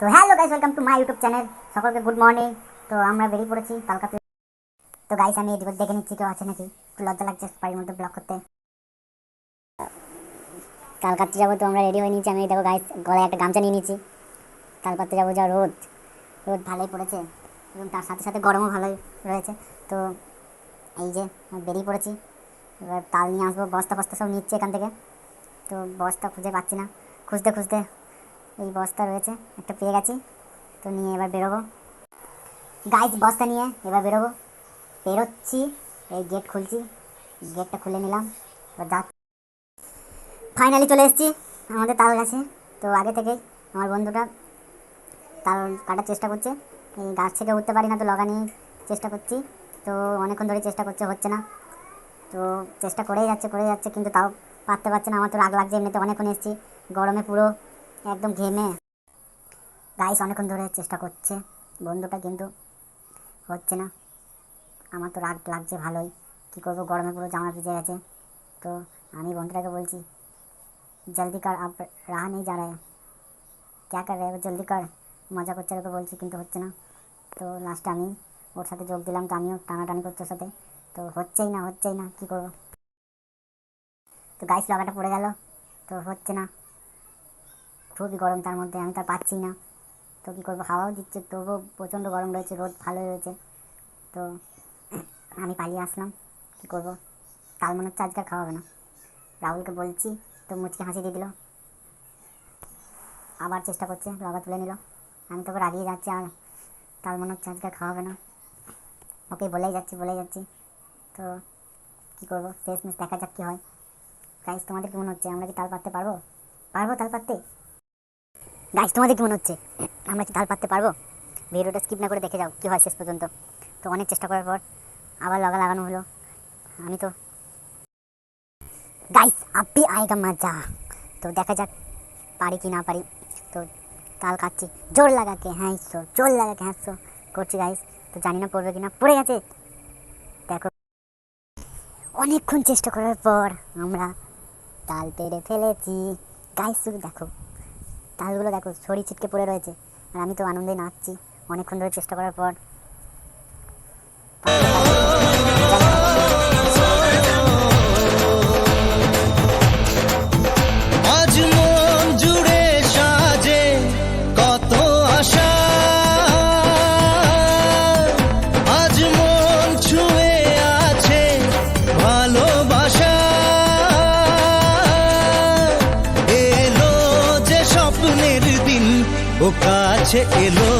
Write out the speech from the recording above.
তো hello guys, welcome to my YouTube channel. সকলকে good morning. তো আমরা বেরিয়ে পড়েছি কালকাতে। তো গাইস আমি এদিকে দেখে নিচ্ছি কেউ আছে নাকি, একটু লজ্জা লাগছে বাড়ির মধ্যে ব্লগ করতে। কালকাতে যাবো, তো আমরা রেডি হয়ে নিয়েছি। আমি দেখো গাইস গলায় একটা গামছা নিয়ে নিয়েছি। কালকাতে যাবো, যা রোদ, রোদ ভালোই পড়েছে এবং তার সাথে সাথে গরমও ভালোই রয়েছে। তো এই যে বেরিয়ে পড়েছি, এবার তাল নিয়ে আসবো, বস্তা ফস্তা সব নিচ্ছে এখান থেকে। তো বস্তা খুঁজে পাচ্ছি না, খুঁজতে খুঁজতে এই বস্তা রয়েছে, একটা পেয়ে গেছি। তো নিয়ে এবার বেরোবো গাইস, বস্তা নিয়ে এবার বেরোচ্ছি। এই গেট খুলছি, গেটটা খুলে নিলাম। এবার ফাইনালি চলে এসেছি আমাদের তাল গাছে। তো আগে থেকেই আমার বন্ধুটা তাল কাটার চেষ্টা করছে। এই গাছ থেকে উঠতে পারি না, তো লগা নিয়ে চেষ্টা করছি। তো অনেকক্ষণ ধরে চেষ্টা করছে, হচ্ছে না। তো চেষ্টা করেই যাচ্ছে কিন্তু তাও পারতে পারছে না। আমার তো রাগ লাগছে, এমনিতে অনেকক্ষণ এসেছি, গরমে পুরো একদম ঘেমে। গাইস অনেকক্ষণ ধরে চেষ্টা করছে বন্ধুটা, কিন্তু হচ্ছে না। আমার তো রাগ লাগছে ভালোই, কী করবো, গরমে পুরো জামা ভিজে গেছে। তো আমি বন্ধুটাকে বলছি জলদি কর, আপ রাহা নেই যা রहा है, क्या कर रहे हो, জলদি কর, মজা করছে ওকে বলছি, কিন্তু হচ্ছে না। তো লাস্টে আমি ওর সাথে যোগ দিলাম, তো আমিও টানাটানি করছি ওর সাথে। তো হচ্ছেই না, কী করবো। তো গাইস লাগাটা পড়ে গেল, তো হচ্ছে না, খুবই গরম, তার মধ্যে আমি তার পাচ্ছি না। তো কী করবো, হাওয়াও দিচ্ছে, তবুও প্রচণ্ড গরম রয়েছে, রোদ ভালোই রয়েছে। তো আমি পালিয়ে আসলাম, কী করবো। তাল মনে হচ্ছে আজকে খাওয়া হবে না। রাহুলকে বলছি, তো মুচকে হাসি দিয়ে দিল, আবার চেষ্টা করছে, লগা তুলে নিল। আমি তোকে রাগিয়ে যাচ্ছি, আর তাল মনে হচ্ছে আজকে খাওয়া হবে না। ওকে বলেই যাচ্ছি। তো কী করবো, শেষমেশ দেখা যাক কী হয়। গাইস তোমাদের কি মনে হচ্ছে, আমরা কি তাল পারতে পারবো তাল পারতে? গাইস তোমাদের কি মনে হচ্ছে, আমরা কি তাল পারতে পারবো? ভিডিওটা স্কিপ না করে দেখে যাও কী হয় শেষ পর্যন্ত। তো অনেক চেষ্টা করার পর আবার লগা লাগানো হলো। আমি তো গাইস अब भी आएगा मजा। तो দেখা যাক পারি কি না পারি। তো তাল খাচ্ছি, জোর লাগাকে হ্যাঁসো করছি গাইস। তো জানি না পড়বে কিনা, পড়ে গেছে। দেখো অনেকক্ষণ চেষ্টা করার পর আমরা তাল পেড়ে ফেলেছি গাইস। শুধু দেখো তালগুলো দেখো, ছড়ি ছিটকে পড়ে রয়েছে, আর আমি তো আনন্দে নাচছি অনেকক্ষণ ধরে চেষ্টা করার পর। আজ মন জুড়ে সাজে কত আশা, আজ মন ছুঁয়ে আছে ভালোবাসা। এলো যে স্বপ্নের দিন, ও কাছে এলো।